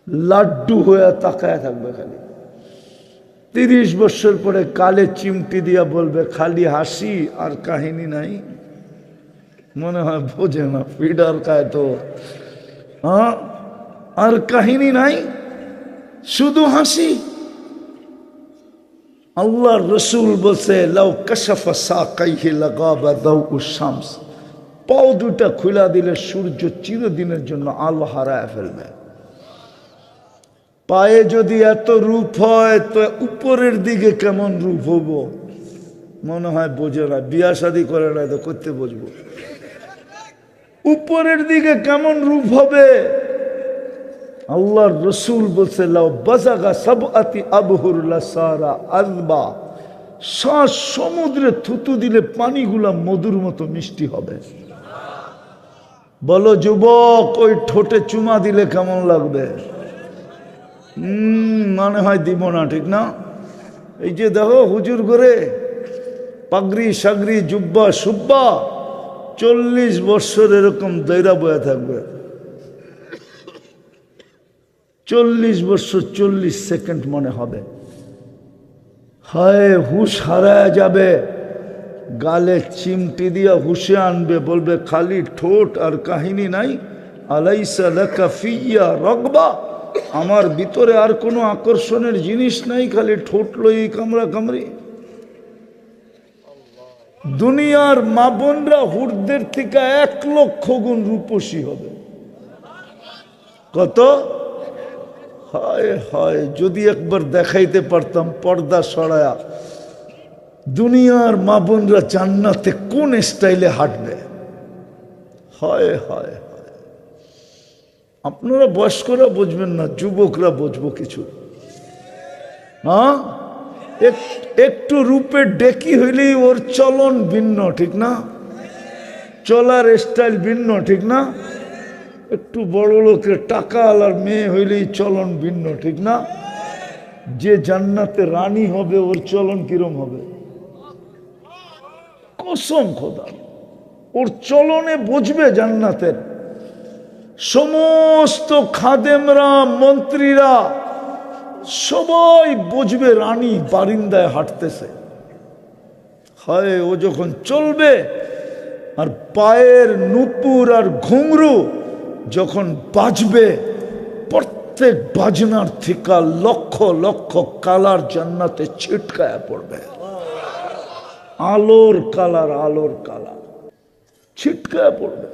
লাড্ডু হয়ে তাকায় থাকবে খালি। 30 বছর পরে কালে চিমটি দিয়া বলবে খালি হাসি আর কাহিনী নাই। মনে হয় বোঝে না, ফিডার খায় তো। হ্যাঁ, আর কাহিনী নাই, শুধু হাসি। আল্লাহ রসুল বলছে লাউ কাশাফা সাকাইহি লাগাবা দাউ শামস, পাও দুটা খুলা দিলে সূর্য চিরদিনের জন্য আলো হারায় ফেলবে। পায়ে যদি এত রূপ হয় তো উপরের দিকে কেমন রূপ হব? মনে হয় বোঝে না, বিয়া শাদী করে না তো করতে বুঝবো। উপরের দিকে কেমন রূপ হবে? আল্লাহর রসুল বলছে লাউ বাজাগা সাবআতি আবহুর লাসারা আযবা, শ্বাস সমুদ্রে থুতু দিলে পানিগুলা মধুর মতো মিষ্টি হবে। বলো যুবক, ওই ঠোঁটে চুমা দিলে কেমন লাগবে? মনে হয় দিব না, ঠিক না? এই যে দেখো হুজুর করে পাগড়ি সাগরি জুব্বা সুব্বা, 40 বছর এরকম দৈরা বয়ে থাকবে। 40 বছর 40 সেকেন্ড মনে হবে। হায় হুশ হারায় যাবে। গালে চিমটি দিয়া হুশে আনবে, বলবে খালি ঠোঁট আর কাহিনী নাই। আলাইসা লাকা ফিয়া রাগবা, আমার ভিতরে আর কোনো আকর্ষণের জিনিস নাই, খালি ঠোঁট লই কামড়া কামড়ি। দুনিয়ার মা বোনরা হুরদের থেকে 1 লক্ষ গুণ রূপসী হবে। কত? হায় হায়, যদি একবার দেখাইতে পারতাম পর্দা সরায়া দুনিয়ার মা বোনরা জান্নাতে কোন স্টাইলে হাঁটবে। হায় হায় হায়, আপনারা বয়স্করা বুঝবেন না, যুবকরা বুঝবো কিছু। হ্যাঁ, একটু রূপের ডেকি হইলেই ওর চলন ভিন্ন, ঠিক না? চলার স্টাইল ভিন্ন, ঠিক না? একটু বড় লোকের টাকা আলার মেয়ে হইলেই চলন ভিন্ন, ঠিক না? যে জান্নাতে রানী হবে ওর চলন কিরম হবে? কসম খোদা, ওর চলনে বুঝবে জান্নাতের। সমস্ত খাদেমরা মন্ত্রীরা সবাই বুঝবে রানী বারিন্দায় হাঁটতেছে। হয় ও যখন চলবে আর পায়ের নুপুর আর ঘুংরু যখন বাজবে, প্রত্যেক বাজনার থেকে লক্ষ লক্ষ কালার জান্নাতে ছিটকায়া পড়বে। আলোর কালার, আলোর কালার ছিটকায়া পড়বে।